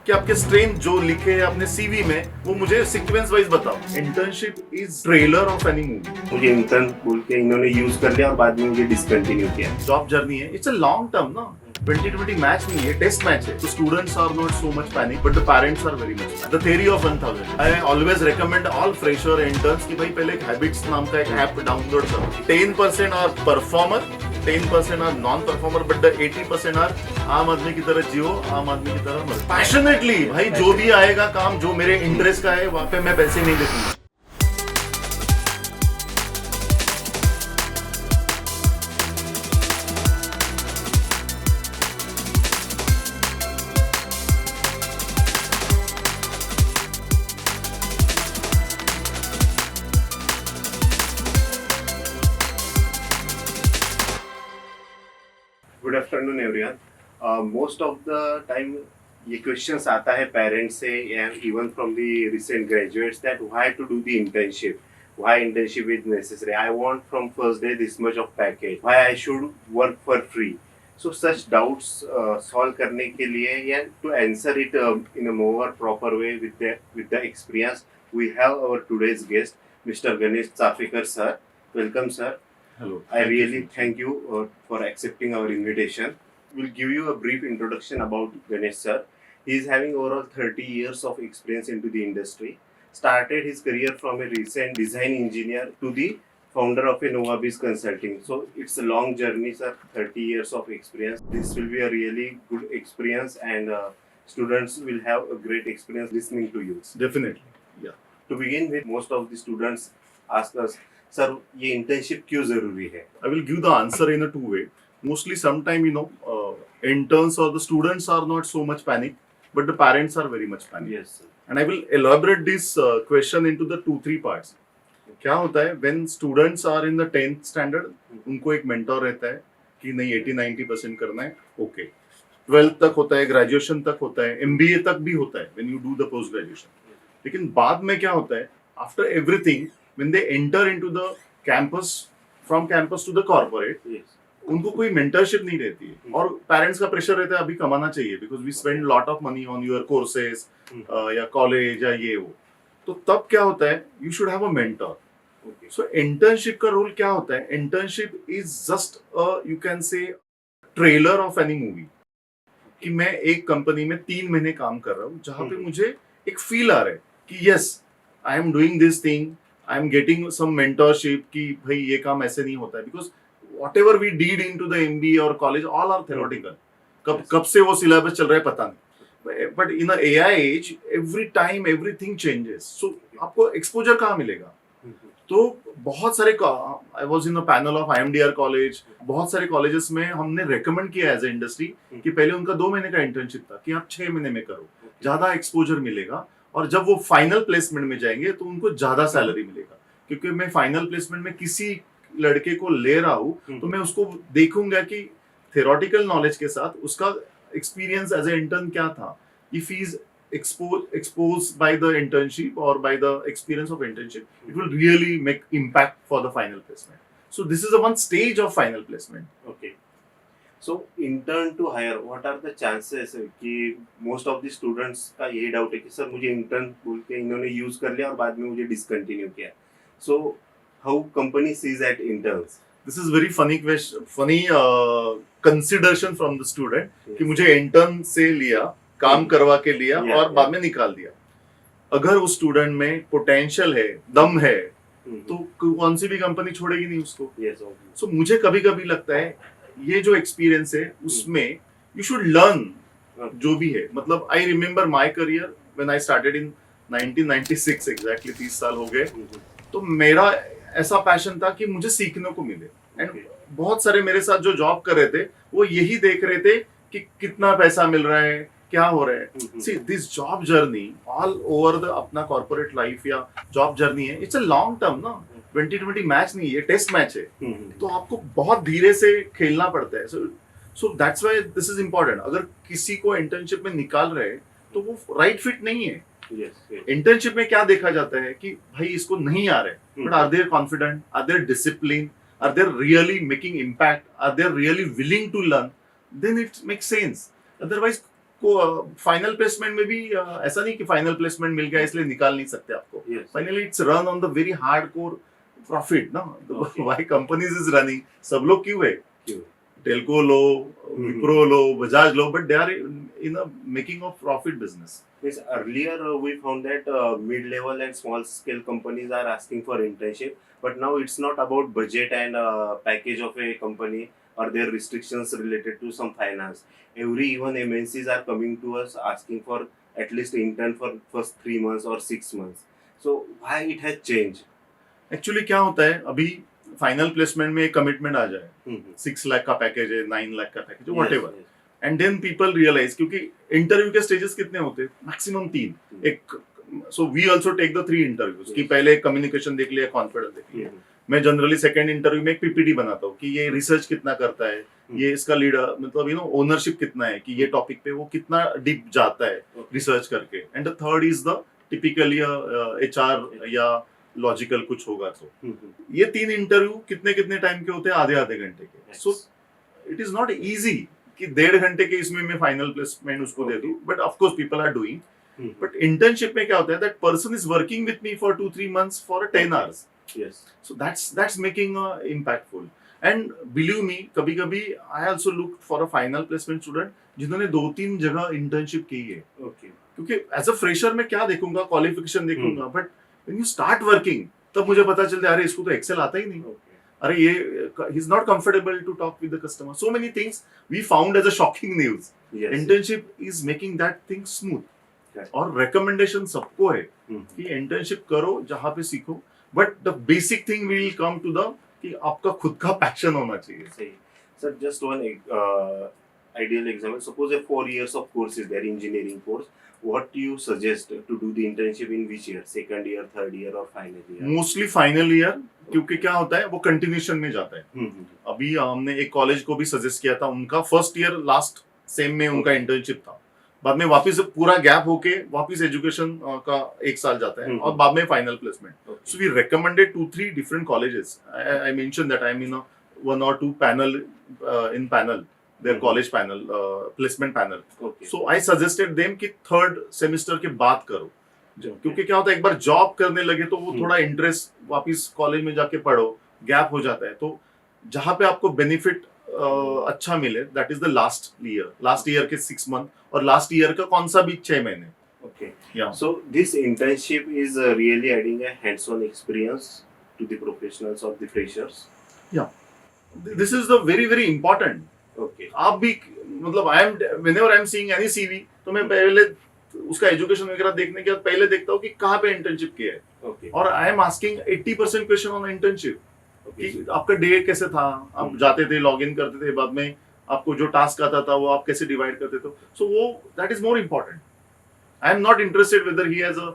कि आपके स्ट्रेंथ जो लिखे हैं अपने सीवी में वो मुझे सीक्वेंस वाइज बताओ। Internship is trailer of any movie. मुझे इंटर्न बोल के इन्होंने यूज कर लिया और बाद में मुझे डिसकंटिन्यू किया। जॉब जर्नी है, इट्स अ लॉन्ग टर्म ना। 2020 मैच नहीं है, टेस्ट मैच है। तो students are not so much panic but the parents are very much. The theory of 1000 I always recommend all fresher interns कि भाई पहले एक हैबिट्स नाम का एक ऐप डाउनलोड करो। 10% are performer, 10% are non performer, but the 80% are आम आदमी की तरह जियो, आम आदमी की तरह मरो पैशनेटली। भाई जो भी आएगा काम जो मेरे इंटरेस्ट का है वहां पे मैं पैसे नहीं देखूंगा। Good afternoon everyone. Most of the time ये क्वेश्चंस आता है पेरेंट्स से and even from the recent graduates that why to do the internship, why internship is necessary, I want from first day this much of package, why I should work for free. So such doubts solve करने के लिए या to answer it in a more proper way with the experience we have our today's guest mister Ganesh Chaphekar sir. Welcome sir. Hello. I really thank you for accepting our invitation. We'll give you a brief introduction about Ganesh sir. He is having overall 30 years of experience into the industry. Started his career from a recent design engineer to the founder of a Novabiz Consulting. So it's a long journey, sir. 30 years of experience. This will be a really good experience, and students will have a great experience listening to you. Definitely. Yeah. To begin with, most of the students ask us, sir ये internship क्यों जरूरी है? I will give the answer in a two way. Mostly, sometime interns or the students are not so much panic, but the parents are very much panic. Yes, sir. And I will elaborate this question into the 2-3 parts. क्या होता है when students are in the 10th standard, उनको एक mentor रहता है कि नहीं 80-90% करना है, okay. 12th तक होता है, ग्रेजुएशन तक होता है, MBA तक भी होता है when you do the post graduation. लेकिन बाद में क्या होता है after everything when they enter into the campus, from campus to the corporate, Yes. उनको कोई मेंटरशिप नहीं रहती है और पेरेंट्स का प्रेशर रहता है अभी कमाना चाहिए because we spend lot of money on your courses या कॉलेज या ये वो। तो तब क्या होता है you should have a mentor. Okay. So internship का रोल क्या होता है? Internship is just you can say trailer of any movie. कि मैं एक कंपनी में 3 महीने काम कर रहा हूँ जहाँ पे मुझे एक फील आ रहा है कि yes I am doing this thing, I am getting some mentorship कि भाई ये काम ऐसे नहीं होता है because whatever we did into the MBA or college all are theoretical. कब से वो सिलेबस चल रहा है पता नहीं, but in the AI age every time everything changes, so आपको एक्सपोजर कहाँ मिलेगा? तो बहुत सारे आई was in panel of IMDR college, बहुत सारे कॉलेजेस में हमने रेकमेंड किया एज ए इंडस्ट्री कि पहले उनका 2 महीने का इंटर्नशिप था कि आप 6 महीने में करो, ज्यादा एक्सपोजर मिलेगा और जब वो फाइनल प्लेसमेंट में जाएंगे तो उनको ज्यादा सैलरी मिलेगा। क्योंकि मैं फाइनल प्लेसमेंट में किसी लड़के को ले रहा हूँ तो मैं उसको देखूंगा कि थ्योरेटिकल नॉलेज के साथ उसका एक्सपीरियंस एज ए इंटर्न क्या था। If he is exposed by the internship or by the experience of internship, it will really make impact for the final placement. So this is the one stage of final placement. Okay. So intern to hire, what are the chances कि most of the students का यही doubt है कि sir मुझे intern बोल के इन्होंने use कर लिया और बाद में मुझे डिसकंटिन्यू किया। So how company sees at interns? This is very funny question, funny consideration from the student कि मुझे इंटर्न से लिया, काम करवा के लिया और बाद में निकाल दिया। अगर उस स्टूडेंट में पोटेंशियल है, दम है, तो कौन सी भी कंपनी छोड़ेगी नहीं उसको। सो मुझे कभी कभी लगता है ये जो एक्सपीरियंस है उसमें यू शुड लर्न जो भी है। मतलब I remember my career when I started in 1996, exactly 30 साल हो गए। तो मेरा ऐसा पैशन था कि मुझे सीखने को मिले एंड बहुत सारे मेरे साथ जो जॉब कर रहे थे वो यही देख रहे थे कि कितना पैसा मिल रहा है, क्या हो रहा है। See this job journey all over the अपना कॉर्पोरेट लाइफ या जॉब जर्नी है, इट्स अ लॉन्ग टर्म ना। 2020 मैच नहीं है, टेस्ट मैच है। तो आपको बहुत धीरे से खेलना पड़ता है। So that's why this is important. अगर किसी को इंटर्नशिप में निकाल रहे हैं तो वो राइट फिट नहीं है। इंटर्नशिप में क्या देखा जाता है कि भाई इसको नहीं आ रहा है, but are there confident, are there discipline, are there really making impact, are there really willing to learn, then it makes sense. Otherwise आपको फाइनल प्लेसमेंट में भी ऐसा नहीं कि फाइनल प्लेसमेंट मिल गया इसलिए निकाल नहीं सकते आपको. Yes. Finally it's run on the very hard core profit ना. Okay. Why companies is running, सब लोग क्यों है, क्यों? टेलको लो, विप्रो लो, बजाज लो, but they are in a making of profit business. Yes, earlier we found that mid-level and small-scale companies are asking for internship, but now it's not about budget and package of a company or their restrictions related to some finance. Even MNCs are coming to us asking for at least intern for first 3 months or 6 months. So why it has changed? Actually क्या होता है, अभी final placement में एक commitment आ जाए, Mhm. 6 lakh का package है, 9 लाख का पैकेज है, Yes, whatever, yes. And then people realise, क्योंकि इंटरव्यू के स्टेजेस कितने होते हैं, मैक्सिमम 3. एक, so we also take the 3 interviews कि पहले कम्युनिकेशन देख लिया, कॉन्फिडेंस देख लिया. Mhm. मैं जनरली सेकंड इंटरव्यू में एक पीपीटी बनाता हूँ कि ये रिसर्च कितना करता है, ये इसका लीडर मतलब ओनरशिप कितना है, कि ये टॉपिक पे वो कितना डीप जाता है Okay. रिसर्च करके. And the third is the typically HR या लॉजिकल कुछ होगा. तो Mhm. ये 3 इंटरव्यू कितने कितने टाइम के होते हैं, आधे आधे घंटे के. Yes. So it is not easy कि 1.5 घंटे के इसमें मैं फाइनल प्लेसमेंट उसको दे दूं, but of course people are doing. Mhm. But internship में क्या होता है, that person is working with me for 2-3 months for 10 hours. Yes. So that's making impactful. And believe me, कभी कभी I also looked for a final placement student जिन्होंने 2-3 जगह internship की है. Okay. क्योंकि एज अ फ्रेशर मैं क्या देखूंगा, क्वालिफिकेशन देखूंगा, but when you start working तब मुझे पता चलता है अरे इसको तो एक्सेल आता ही नहीं, Okay. अरे ये he is not comfortable to talk with the customer. So many things we found as a shocking news. Yes. Internship is making that thing smooth. Correct. और रिकमेंडेशन सबको है Mhm. कि इंटर्नशिप करो, जहाँ पे सीखो, but the basic thing will come to the कि आपका खुद का पैशन होना चाहिए. Say, sir, just one ideal example. Suppose a 4 years of course is there, engineering course. What do you suggest to do the internship in which year? Second year, third year, or final year? Mostly final year, क्योंकि क्या होता है वो continuation में जाता है. Mhm. अभी हमने एक कॉलेज को भी सजेस्ट किया था, उनका फर्स्ट ईयर लास्ट सेम में उनका इंटर्नशिप था, बाद में वापस पूरा गैप होके वापस एजुकेशन का 1 साल जाता है, और बाद में final placement. Okay. So we recommended 2-3 different colleges. I mentioned that I'm in a 1 or 2 panel in panel, their Mhm. college panel, placement panel. Okay. So I suggested them कि थर्ड सेमेस्टर के बाद करो, क्योंकि क्या होता है एक बार job करने लगे तो वो थोड़ा इंटरेस्ट, वापस कॉलेज में जाके पढ़ो, गैप हो जाता है. तो जहाँ पे आपको बेनिफिट अच्छा मिले, that is the last year के 6 month, और लास्ट ईयर का कौन सा भी 6 महीने. Okay. Yeah. So this internship is really adding a hands-on experience to the professionals or the freshers. This is the very very important. Okay. आप भी मतलब I am whenever I am seeing any CV, तो मैं पहले उसका education वगैरह देखने के बाद पहले देखता हूँ कि कहाँ पे इंटर्नशिप किया है, Okay. और I am asking 80% question on internship Okay. कि आपका डे कैसे था, आप जाते थे, लॉग इन करते थे, बाद में आपको जो टास्क आता था वो आप कैसे डिवाइड करते थे. सो वो that is more important. I am not interested whether he has a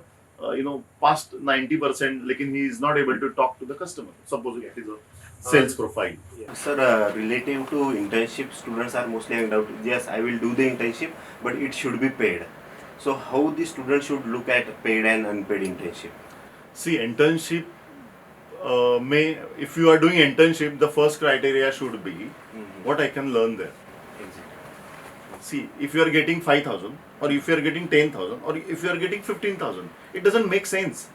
past 90%, लेकिन he is not able to talk to the customer. Suppose it is a sales profile. Yeah. Sir, relative to internship, students are mostly having doubt. Yes, I will do the internship, but it should be paid. So how the student should look at paid and unpaid internship? See, internship if you are doing internship, the first criteria should be what I can learn there. Exactly. See, if you are getting 5,000, or if you are getting 10,000, or if you are getting 15,000, it doesn't make sense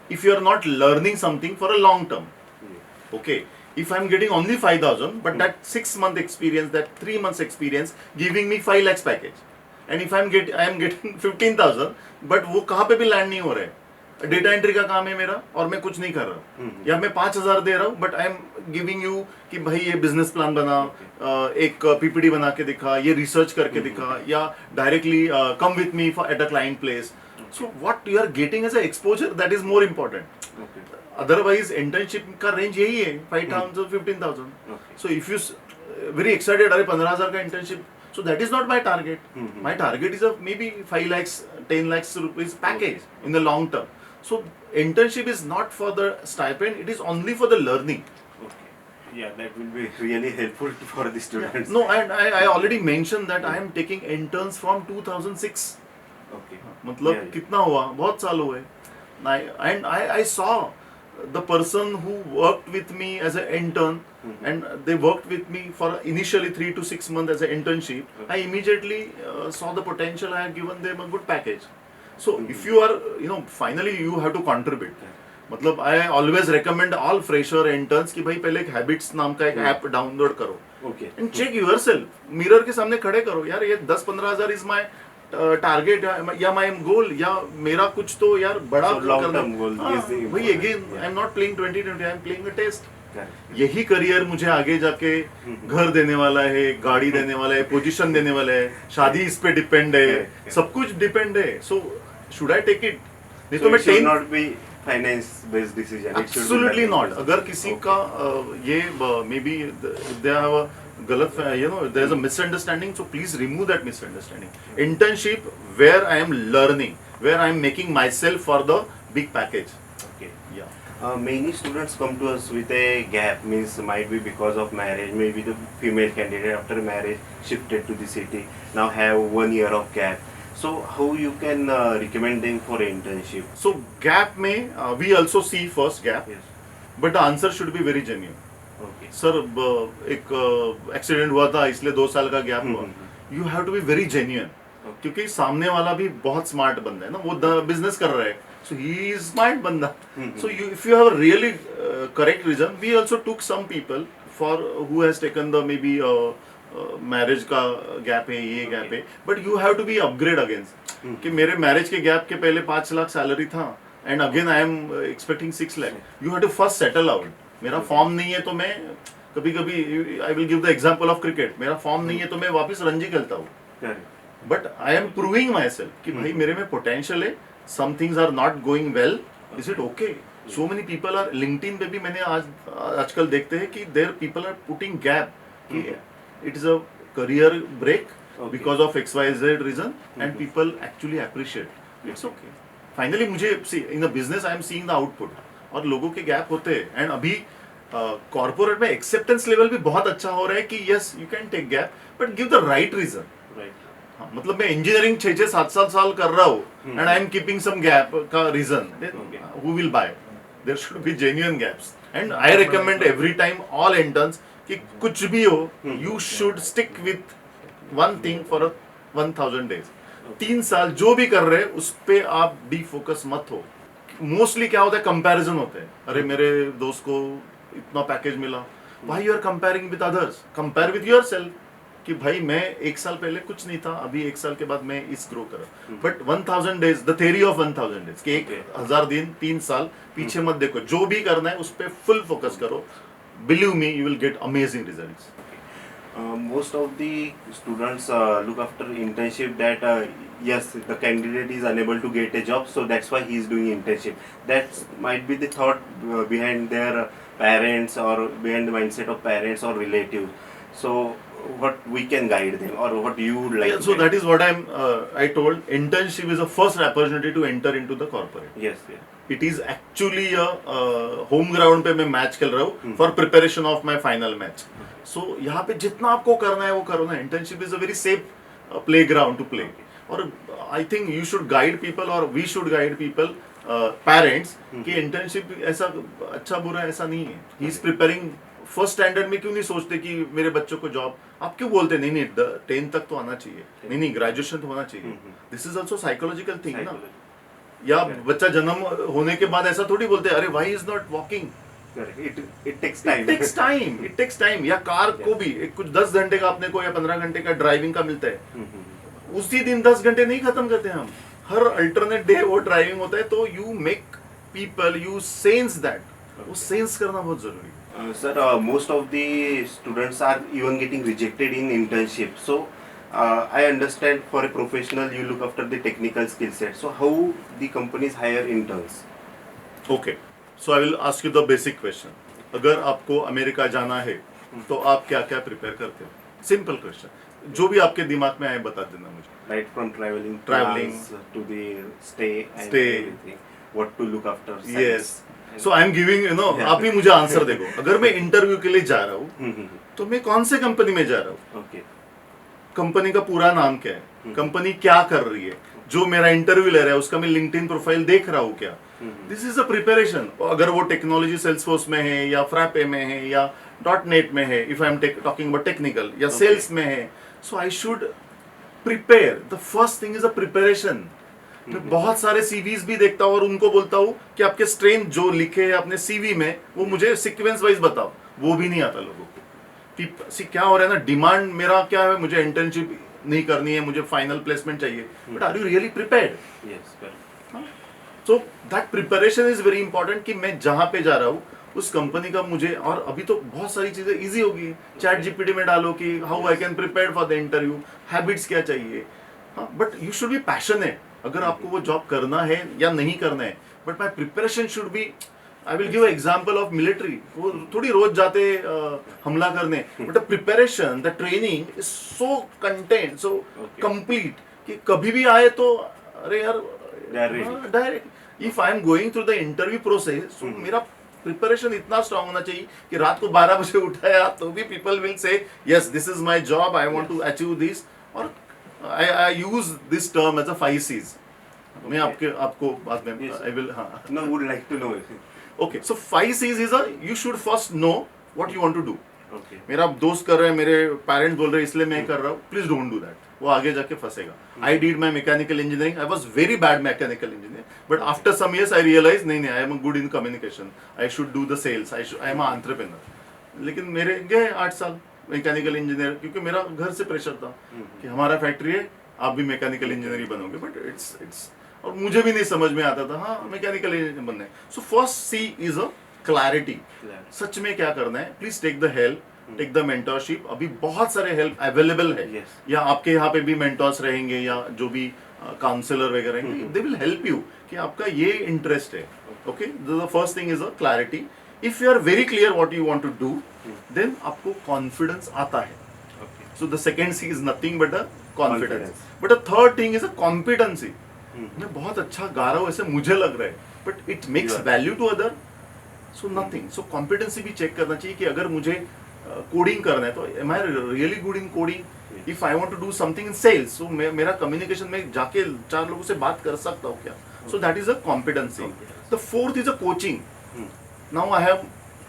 if you are not learning something for a long term. Yeah. Okay, if I'm getting only 5,000, but that 6 month experience, that 3 months experience giving me 5 lakhs package, and if I am getting 15,000, but वो कहाँ पे भी land नहीं हो रहा है. Data entry का काम है मेरा और मैं कुछ नहीं कर रहा, या मैं 5,000 दे रहा हूँ, but I am giving you कि भाई ये बिजनेस प्लान बना, एक पीपीटी बना के दिखा, ये रिसर्च करके दिखा, या directly come with me at a client place. So what you are getting as a exposure, that is more important. Okay. Otherwise internship का रेंज यही है 5,000 15,000. Okay. So if you very excited, अरे 15,000 का internship, so that is not my target. My target is may be 5 lakhs 10 lakhs rupees package in the long term. So internship is not for the stipend, it is only for the learning. Okay. Yeah, that will be really helpful for the students. No, and I already mentioned that I am taking interns from 2006. Okay. मतलब Yeah, yeah. कितना हुआ, बहुत साल हुए. And I saw the person who worked with me as an intern and they worked with me for initially 3 to 6 months as an internship, I immediately saw the potential. I had given them a good package. So if you are, finally you have to contribute. मतलब I always recommend all fresher interns कि भाई पहले एक habits नाम का एक app download करो and check yourself. Mirror के सामने खड़े करो यार, ये 10-15 हजार इज माई टारगेट या माई गोल, या मेरा कुछ तो यार बड़ा करना। वही again I am not playing 2020, I am playing a test. यही करियर मुझे आगे जाके घर देने वाला है, गाड़ी देने वाला है, पोजीशन देने वाला है, शादी इस पे डिपेंड है, सब कुछ डिपेंड है। So should I take it? नहीं तो मैं not be finance based decision. Absolutely not. अगर किसी का ये may be they have a गलत, there is a misunderstanding, so please remove that misunderstanding. Internship where I am learning, where I am making myself for the big package. Okay. Yeah. Many students come to us with a gap, means might be because of marriage, maybe the female candidate after marriage shifted to the city, now have 1 year of gap. So how you can recommend them for internship? So gap में we also see first gap, Yes. but the answer should be very genuine. Okay. Sir एक accident हुआ था इसलिए 2 साल का gap हुआ। You have to be very genuine, क्योंकि सामने वाला भी बहुत स्मार्ट बंदा है ना, वो बिजनेस कर रहा है, सो ही इज स्मार्ट बंदा। So you if you have really correct reason, we also took some people for who has taken the may be marriage का गैप है, ये गैप है, but you have to be upgrade against कि मेरे marriage के gap के पहले 5 lakh salary था and again I am expecting 6 lakh. You have to first settle out. मेरा फॉर्म नहीं है तो मैं कभी कभी आई will give the example of cricket, मेरा फॉर्म नहीं है तो मैं वापस रणजी खेलता हूँ, but I am proving myself कि भाई मेरे में पोटेंशियल है, some things are not going well, is it okay? So many people are, LinkedIn पे भी मैंने आजकल देखते हैं कि there people are putting gap कि it is a career break because of XYZ reason and people actually appreciate. It's okay. Finally मुझे in the business I am seeing the output, और लोगों के गैप होते हैं एंड अभी corporate में acceptance level भी बहुत अच्छा हो रहा है कि yes you can take gap, but give the right reason. मतलब मैं इंजीनियरिंग 6-7 साल कर रहा हूँ and I am keeping some gap का रीजन, who will buy? There should be genuine gaps and I recommend every time all interns कि कुछ भी हो, you should stick with one thing for 1000 days. 3 साल जो भी कर रहे हैं उस पे आप डिफोकस मत हो। मोस्टली क्या होता है, कंपैरिजन होते हैं, अरे मेरे दोस्त को इतना पैकेज मिला, भाई you are comparing with others, compare with yourself कि भाई मैं 1 साल पहले कुछ नहीं था, अभी 1 साल के बाद मैं इस ग्रो करा। But 1000 days, the theory of 1000 days कि 1000 दिन 3 साल पीछे मत देखो, जो भी करना है उस पे फुल फोकस करो, believe me you will get amazing results. Most of the students look after internship that yes, the candidate is unable to get a job, so that's why he is doing internship. That might be the thought behind their parents or behind the mindset of parents or relatives. So what we can guide them, or what you would like? Yeah, so that is what I told. Internship is the first opportunity to enter into the corporate. Yes, yeah. It is actually a home ground पे मैं match खेल रहा हूँ for preparation of my final match. So यहाँ पे जितना आपको करना है वो करो ना। Internship is a very safe playground to play. और I think you should guide people, or we should guide people, parents कि internship ऐसा अच्छा बुरा ऐसा नहीं है। He is preparing first standard में। क्यों नहीं सोचते कि मेरे बच्चों को जॉब, आप क्यों बोलते नहीं 10th तक तो आना चाहिए, नहीं ग्रेजुएशन तो होना चाहिए। This is also psychological thing ना। या बच्चा जन्म होने के बाद ऐसा थोड़ी बोलते अरे why is not walking, it takes time। या कार को भी कुछ 10 घंटे का अपने को या 15 घंटे का ड्राइविंग का मिलता है, उसी दिन 10 घंटे नहीं खत्म करते हम, हर अल्टरनेट डे वो ड्राइविंग होता है। तो you make people, you sense that, वो सेंस करना बहुत जरूरी है। Sir, most of the students are even getting rejected in internship. So, I understand for a professional you look after the technical skill set. So, how the companies hire interns? Okay, so I will ask you the basic question. अगर आपको America जाना है तो आप क्या क्या prepare करते हो? सिंपल क्वेश्चन, जो भी आपके दिमाग में आए बता देना मुझे। Right from traveling plans to the stay and everything. What to look after. Yes. So I am giving, आप ही मुझे आंसर देखो। अगर मैं इंटरव्यू के लिए जा रहा हूँ तो मैं कौन से कंपनी में जा रहा हूँ, Okay. कंपनी का पूरा नाम क्या है, कंपनी क्या कर रही है, जो मेरा इंटरव्यू ले रहा है उसका मैं लिंक्डइन प्रोफाइल देख रहा हूँ क्या, दिस इज अ प्रिपरेशन। अगर वो टेक्नोलॉजी सेल्सफोर्स में है या फ्रैपे में है या .NET में है, if I am talking about technical, या सेल्स में है, so I should prepare. The first thing is a preparation. मैं बहुत सारे सीवीज भी देखता हूँ और उनको बोलता हूँ कि आपके स्ट्रेंथ जो लिखे हैं अपने सीवी में वो मुझे सीक्वेंस वाइज बताओ, वो भी नहीं आता लोगों को। कि क्या हो रहा है ना, डिमांड मेरा क्या है, मुझे इंटर्नशिप नहीं करनी है, मुझे फाइनल प्लेसमेंट चाहिए, but are you really prepared? Yes, so that preparation is very important कि मैं जहां पे जा रहा हूँ उस कंपनी का मुझे, और अभी तो बहुत सारी चीजें इजी हो गई है, चैट जीपीटी में डालो कि how I can prepare for the interview, habits क्या चाहिए। हाँ, but you should be passionate अगर आपको वो जॉब करना है या नहीं करना है, but my preparation should be, I will give example of military, वो थोड़ी रोज जाते हमला करने, but the preparation, the training is so content, so complete कि कभी भी आए तो अरे यार direct. If I am going through the interview process, so मेरा प्रिपरेशन इतना स्ट्रांग होना चाहिए कि रात को 12 बजे उठाया तो भी people will say yes this is my job, I want to achieve this. और I use this term as a 5 C's। मैं आपको बाद में आई विल, हाँ, no, would like to know. Okay, so 5 C's is a, you should first know what you want to do. Okay, मेरा दोस्त कर रहे हैं, मेरे पेरेंट्स बोल रहे हैं इसलिए मैं कर रहा हूँ, प्लीज डोंट डू दैट, वो आगे जाके फंसेगा। I did my mechanical engineering, I was very bad mechanical engineer, but after some years I realize नहीं, I am good in communication, I should do the sales, I am a entrepreneur. लेकिन मेरे गए 8 साल mechanical engineer, क्योंकि मेरा घर से pressure था कि हमारा फैक्ट्री है, आप भी मैकेनिकल इंजीनियर ही बनोगे, बट इट्स और मुझे भी नहीं समझ में आता था, हाँ मैकेनिकल इंजीनियर बनना है। So first C is a clarity, सच में क्या करना है। Please take the help, take the mentorship, अभी बहुत सारे हेल्प अवेलेबल है, Yes. या आपके यहाँ पे भी मेंटर्स रहेंगे या जो भी काउंसलर वगैरह रहेंगे, दे विल हेल्प यू कि आपका ये इंटरेस्ट है। Okay, the first thing is a clarity. If you are very clear what you want to do, then आपको कॉन्फिडेंस आता है। So the second C is nothing but a confidence. But a third thing is a competency. मैं बहुत अच्छा गा रहा हूँ ऐसे मुझे लग रहा है, but it makes value to other, so nothing. So competency भी चेक करना चाहिए कि अगर मुझे कोडिंग करना है तो am I really good in coding. If I want to do something in sales, so मेरा कम्युनिकेशन में जाके 4 लोगों से बात कर सकता हूँ क्या, so that is a competency. The fourth is a coaching. Now I have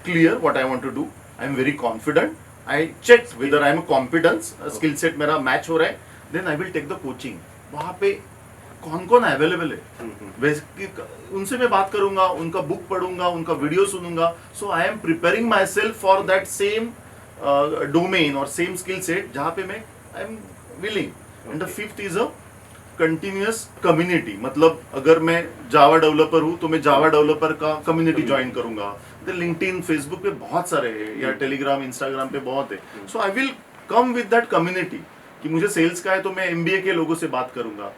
clear what I want to do, I am very confident, I check whether I am competence, skill set मेरा match हो रहा है, then I will take the coaching. वहां पे कौन कौन available है, वैसे उनसे मैं बात करूंगा, उनका बुक पढ़ूंगा, उनका वीडियो सुनूंगा। So I am preparing myself for that same domain और सेम स्किल सेट जहाँ पे मैं I am willing. And the fifth is a continuous community. मतलब अगर मैं जावा डेवलपर हूँ तो मैं जावा डेवलपर का कम्युनिटी ज्वाइन करूंगा। तो लिंक्डइन, फेसबुक पे बहुत सारे हैं, या टेलीग्राम, इंस्टाग्राम पे बहुत है। So I will come with that community कि मुझे सेल्स का है तो मैं MBA के लोगों से बात करूंगा।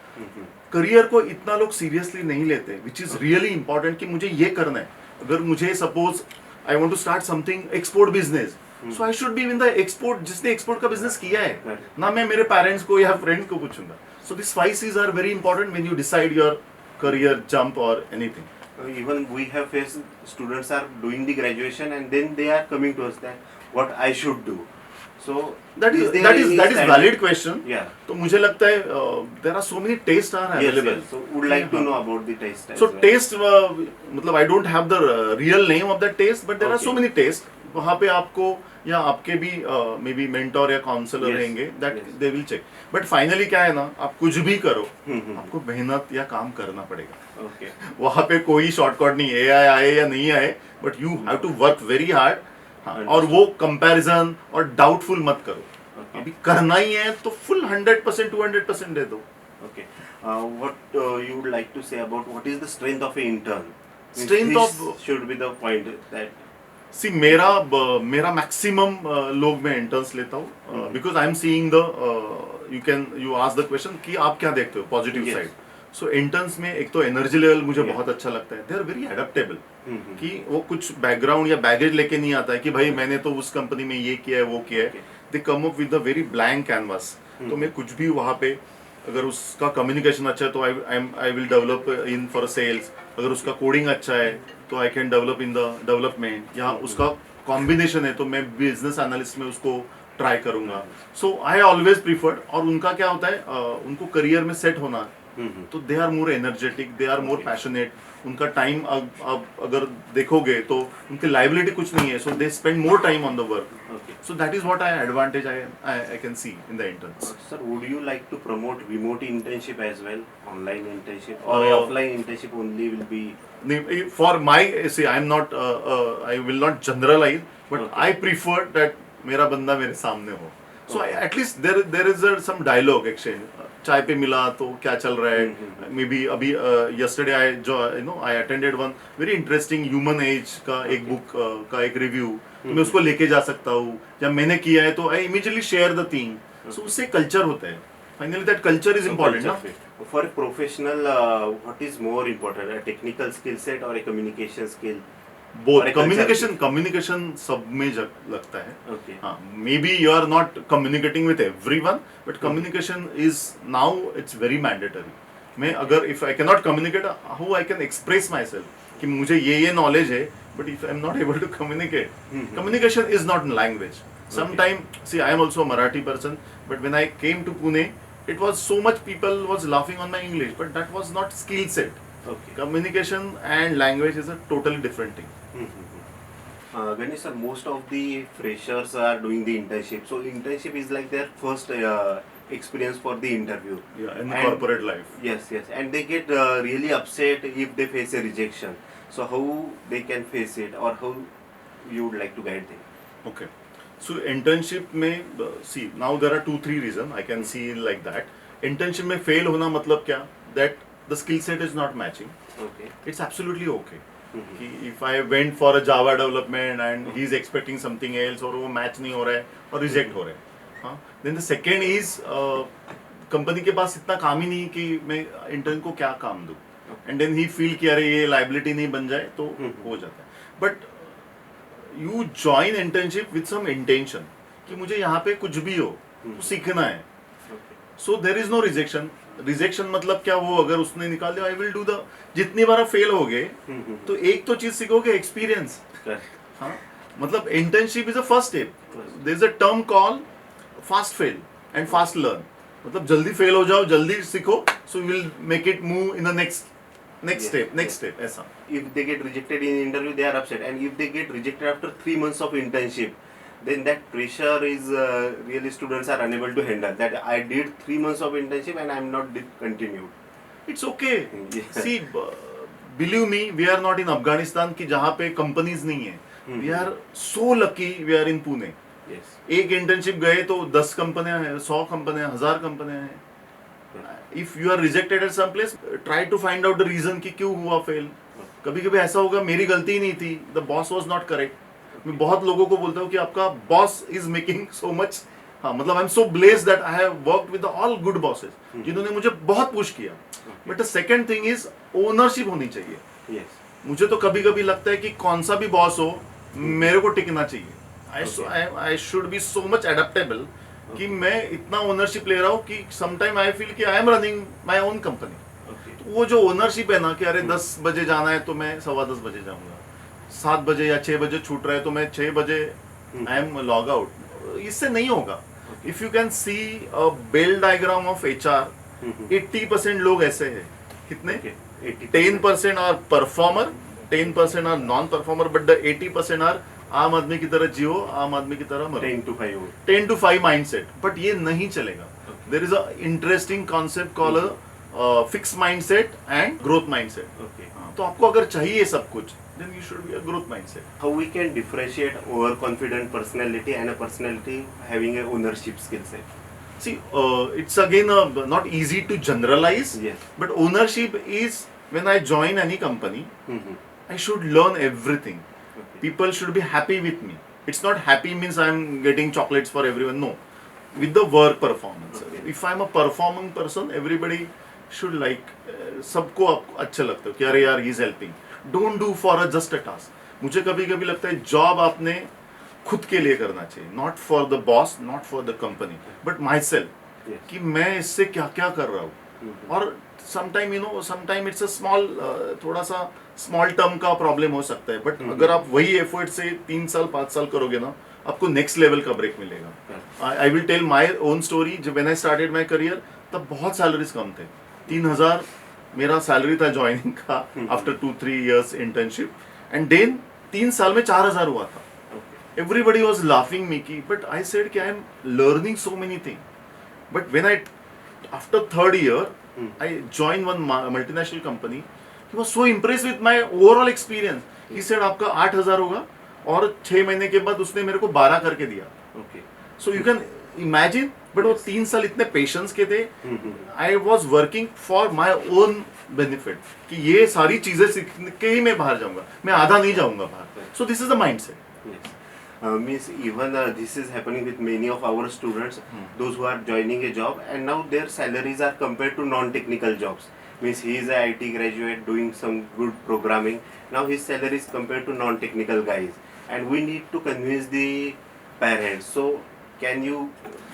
करियर को इतना लोग सीरियसली नहीं लेते, विच इज रियली इंपॉर्टेंट कि मुझे ये करना है। अगर मुझे suppose I want to start something export business, so I should be in the export, जिसने एक्सपोर्ट का बिजनेस किया है, ना मैं मेरे पेरेंट्स को या फ्रेंड्स को पूछूंगा। So this 5 C's are very important when you decide your career jump और anything. Even we have faced students are doing the graduation and then they are coming to us that what I should do. So that is standard? valid question. Yeah. तो मुझे लगता है there are so many tests are Yes, available. yes. So would like to know about the test. as So well. taste मतलब I don't have the real name of the test, but there are so Okay. many tests. वहाँ पे आपको या आपके भी may be mentor या counsellor Yes, रहेंगे, that yes. They will check. But finally क्या है ना, आप कुछ भी करो, आपको मेहनत या काम करना पड़ेगा। Okay. वहाँ पे कोई शॉर्टकट नहीं, AI आए या नहीं आए, but you have to work very hard. और वो कंपैरिजन और डाउटफुल मत करो। Okay. अभी करना ही है तो फुल 100% 200% दे दो। Okay. What you would like to say about what is the strength of an intern? Means Strength this of- should be the point that सी मेरा मैक्सिमम लोग मैं इंटर्न्स लेता हूँ, because I am seeing the you ask the question कि आप क्या देखते हो पॉजिटिव Yes. साइड। सो इंटर्न्स में एक तो एनर्जी लेवल मुझे बहुत अच्छा लगता है, दे आर वेरी एडेप्टेबल, कि वो कुछ बैकग्राउंड या बैगेज लेके नहीं आता है कि भाई मैंने तो उस कंपनी में ये किया है वो किया है। They come up with a very blank canvas. तो मैं कुछ भी वहाँ पे अगर उसका कम्युनिकेशन अच्छा है तो I will develop in for sales. अगर उसका कोडिंग अच्छा है तो I can develop in the development, या उसका कॉम्बिनेशन है तो मैं बिजनेस एनालिस्ट में उसको ट्राई करूंगा। सो आई ऑलवेज प्रीफर्ड। और उनका क्या होता है, उनको करियर में सेट होना तो they are more energetic, they are more Okay. Passionate. उनका टाइम अब अगर देखोगे तो उनकी लाइबिलिटी कुछ नहीं है, so they spend more time on the work. Okay. So that is what I can see in the interns. Sir, would you like to promote remote internship as well, online internship, or offline internship only will be? For my, see, I'm not, I will not generalize, but Okay. I prefer that मेरा बंदा मेरे सामने हो. So Okay. at least there is some dialogue exchange. चाय पे मिला तो क्या चल रहा है? Maybe अभी yesterday I attended one very interesting human age का एक book का एक review. तो मैं उसको लेके जा सकता हूँ. जब मैंने किया है तो I immediately share the thing. So उससे culture होता है. Finally that culture is important, ना? For a professional, what is more important, a technical skill set or a communication skill? Both. और एक culture Communication सब में लगता है. Okay. हाँ, maybe you are not communicating with everyone, but communication is now it's very mandatory. मैं अगर if I cannot communicate, how I can express myself कि मुझे ये knowledge है, but if I am not able to communicate, communication is not language. Sometimes, see, I am also a Marathi person, but when I came to Pune, it was so much people was laughing on my English, but that was not skill set. Okay. Communication and language is a totally different thing. Ganesh sir, most of the freshers are doing the internship. So internship is like their first experience for the interview. Yeah, in the And- corporate life. Yes, yes, and they get really upset if they face a rejection. So how they can face it, or how you would like to guide them? Okay. So internship में see now there are 2-3 reasons I can see like that. Internship में fail होना मतलब क्या? That the skill set is not matching. Okay. It's absolutely okay. कि if I went for a Java development and he is expecting something else और वो match नहीं हो रहा है और reject हो रहा है. हाँ. Then the second is company के पास इतना काम ही नहीं कि मैं इंटर्न को क्या काम दूँ. And then he feel कि अरे ये liability नहीं बन जाए तो हो जाता है. But you join internship with some intention कि मुझे यहाँ पे कुछ भी हो तो सीखना है. So there is no rejection. Rejection मतलब क्या, वो अगर उसने निकाल दिया I will do the, जितनी बार आप फेल हो गए तो एक तो चीज सीखोगे, एक्सपीरियंस. हाँ, मतलब internship is a first step. There is a term called fast fail and fast learn. मतलब जल्दी फेल हो जाओ, जल्दी सीखो, so you will make it move in the next Yes, step ऐसा. If they get rejected in interview, they are upset, and if they get rejected after 3 months of internship, then that pressure is really students are unable to handle. That I did 3 months of internship and I am not continued. It's okay. Yeah. See, believe me, we are not in Afghanistan कि जहाँ पे companies नहीं है. We are so lucky we are in Pune. Yes. एक internship गए तो 10 कंपनियां हैं, 100 कंपनियां, 1000 कंपनियां हैं. If you are rejected at some place, try to find out the reason कि क्यों हुआ फेल. कभी कभी ऐसा होगा मेरी गलती ही नहीं थी, the boss was not correct. मैं बहुत लोगों को बोलता हूँ कि आपका boss is making so much. हाँ, मतलब I'm so blessed that I have worked with all good bosses, जिन्होंने मुझे बहुत पुश किया. But the second thing is ownership होनी चाहिए. Yes. मुझे तो कभी कभी लगता है कि कौन सा भी बॉस हो मेरे को टिकना चाहिए. I should be so much adaptable कि मैं इतना ओनरशिप ले रहा हूँ कि समटाइम आई फील कि आई am running my own company. Okay. वो जो ओनरशिप है ना कि अरे 10 बजे जाना है तो मैं 10:15 बजे जाऊंगा, 7 बजे या 6 बजे छूट रहा है तो मैं 6 बजे आई एम लॉग आउट. इससे नहीं होगा. If you can see a bell diagram of HR, 80% लोग ऐसे हैं. कितने? Okay. 10% are performer, 10% are non performer, but the 80% are आम आदमी की तरह जियो, आम आदमी की तरह मरो. 10 to 5. 10 to 5 mindset. बट ये नहीं चलेगा. There is a interesting concept called fix mindset and growth mindset. Okay. तो आपको अगर चाहिए सब कुछ, then you should be a growth mindset. How we can differentiate overconfident personality and a personality having a ownership skill set? See, it's again not easy to generalize, Yes. but ownership is when I join any company, I should learn everything. Okay. People should be happy with me. It's not happy means I'm getting chocolates for everyone. No, with the work performance. Okay. If I'm a performing person, everybody should like. सबको अच्छा लगता है कि अरे यार he is helping. Don't do for a just a task. मुझे कभी कभी लगता है जॉब आपने खुद के लिए करना चाहिए, not for the boss, not for the company, but myself. Yes. कि मैं इससे क्या क्या कर रहा हूँ. और समटाइम इट्स अ स्मॉल, थोड़ा सा स्मॉल टर्म का प्रॉब्लम हो सकता है, बट अगर आप वही एफर्ट से 3 साल 5 साल करोगे ना, आपको नेक्स्ट लेवल का ब्रेक मिलेगा. I will tell my own story. जब when I started my career तब बहुत सैलरीज कम थे. 3,000 मेरा सैलरी था ज्वाइनिंग का after 2-3 years internship, and then 3 साल में 4,000 हुआ था. Everybody was laughing me ki, but I said कि I am learning so many things. But when after third year, I joined one multinational company. He was so impressed with my overall experience. He said आपका 8,000 होगा, और 6 महीने के बाद उसने मेरे को 12 करके दिया. So you can imagine, but वो 3 साल इतने पेशेंस के थे. I was working for my own benefit कि ये सारी चीजें सीख के ही मैं बाहर जाऊंगा, मैं आधा नहीं जाऊंगा बाहर. So this is the mindset. Yes. Means even this is happening with many of our students, those who are joining a job and now their salaries are compared to non-technical jobs. Means he is a IT graduate doing some good programming. Now his salary is compared to non-technical guys, and we need to convince the parents. So can you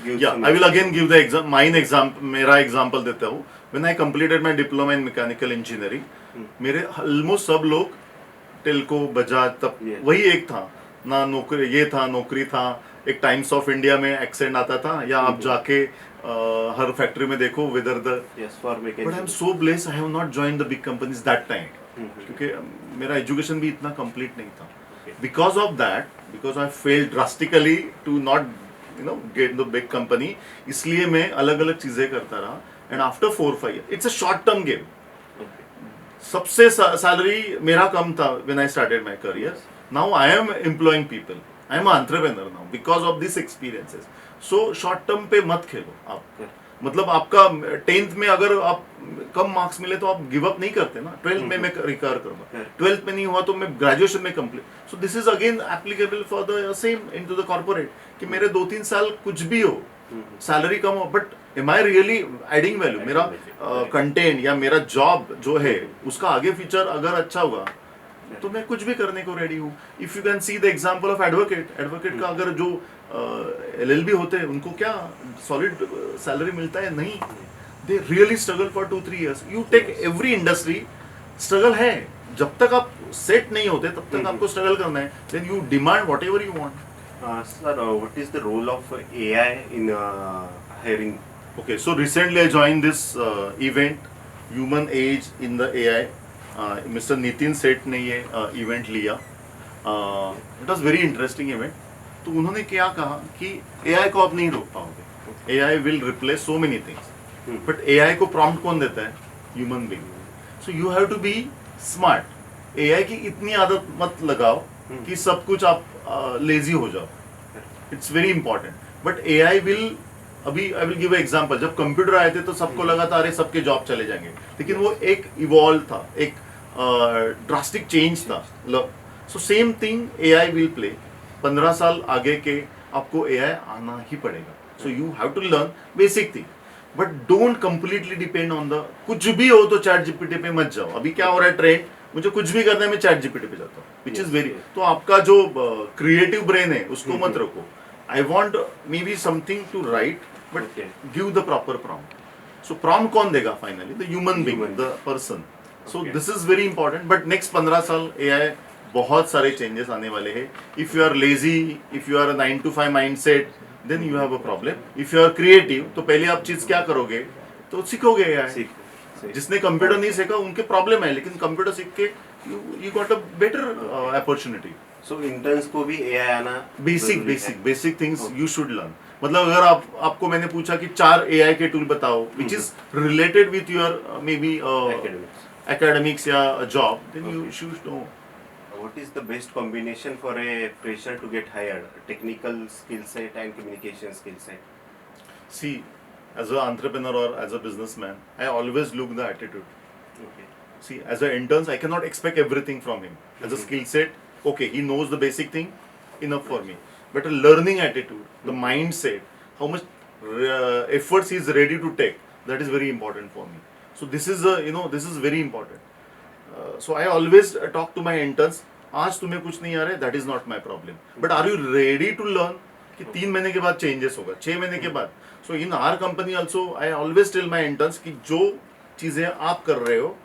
give Yeah, some I will again give the example. मेरा example देता हूँ. When I completed my diploma in mechanical engineering, मेरे almost सब लोग टेल्को, बजाज, तब वही एक था ना, नौकरी ये था, नौकरी था. एक टाइम्स ऑफ इंडिया में एक्सेंट आता था, या आप जाके हर फैक्ट्री में देखो whether the. yes for but I am mechanical. So blessed, I have not join the big companies that time, क्योंकि मेरा एजुकेशन भी इतना कंप्लीट नहीं था. Because of that, because I fail drastically to not get the big company, इसलिए मैं अलग अलग चीजें करता रहा. And after 4-5 years, it's a short term game. सबसे सैलरी मेरा कम था when I started my career. Now I am employing people. I am an entrepreneur now because of these experiences. So short term पे मत खेलो आप. मतलब आपका 10th में अगर आप कम मार्क्स मिले तो आप गिव अप नहीं करते ना. 12th में मैं रिकवर करूंगा, 12th में नहीं हुआ तो मैं ग्रेजुएशन में complete. So this is again applicable for the same into the corporate, कि मेरे 2-3 साल कुछ भी हो, सैलरी कम हो, but am I really adding value. मेरा कंटेंट या मेरा जॉब जो है उसका आगे फीचर अगर अच्छा होगा तो मैं कुछ भी करने को रेडी हूँ. If you can see the example of advocate का अगर जो LLB होते हैं उनको क्या सॉलिड सैलरी मिलता है? नहीं. They really struggle for 2-3 years. You take every industry, struggle है. जब तक आप सेट नहीं होते तब तक आपको स्ट्रगल करना है. Then you demand whatever you want. Sir, what is the role of AI in hiring? Okay, so recently I joined this event, Human Age in the AI. Mr. Nitin Seth ने ये event लिया. It was very interesting event. तो उन्होंने क्या कहा कि AI को आप नहीं रोक पाओगे. AI will replace so many things. But AI को prompt कौन देता है? Human being. So you have to be smart. AI की इतनी आदत मत लगाओ कि सब कुछ आप लेजी हो जाओ. It's very important. But AI will, अभी आई विल गिव एग्जांपल. जब कंप्यूटर आए थे तो सबको लगा था अरे सबके जॉब चले जाएंगे, लेकिन वो एक इवॉल्व था, एक ड्रास्टिक चेंज था. So same thing AI will play. 15 साल आगे के आपको AI आना ही पड़ेगा. So you have to learn basic thing, but don't completely depend on the. कुछ भी हो तो चैट जीपीटी पे मत जाओ. अभी क्या हो रहा है ट्रेंड, मुझे कुछ भी करना है मैं चैट जीपीटी पे जाता हूँ, विच इज वेरी. तो आपका जो क्रिएटिव ब्रेन है उसको मत रखो. I want may be something to write, but give the proper prompt. So prompt कौन देगा finally? The human being, the person. So this is very important. But next 15 साल AI बहुत सारे चेंजेस आने वाले हैं. If you are lazy, if you are 9 to 5 माइंडसेट, then you have a problem. If you are creative, तो पहले आप चीज क्या करोगे? तो सीखोगे AI. जिसने कंप्यूटर नहीं सीखा उनके प्रॉब्लम है, लेकिन कंप्यूटर सीख के you got a better opportunity. So interns को भी AI आना basic things you should learn. मतलब अगर आपको मैंने पूछा कि 4 AI के टूल बताओ which is related with your may be academics या job, then you should know. What is the best combination for a fresher to get hired? Technical skill set and communication skill set. See, as an entrepreneur or as a businessman, I always look the attitude. Okay. See, as an intern, I cannot expect everything from him. As a skill set, okay, he knows the basic thing, enough for me. But a learning attitude, the mindset, how much efforts he is ready to take, that is very important for me. So this is this is very important. So I always talk to my interns. आज तुम्हें कुछ नहीं आ रहा है, that is not my problem, but are you ready to learn कि 3 महीने के बाद चेंजेस होगा, 6 महीने के बाद. So in our company also I always tell my interns कि जो चीजें आप कर रहे हो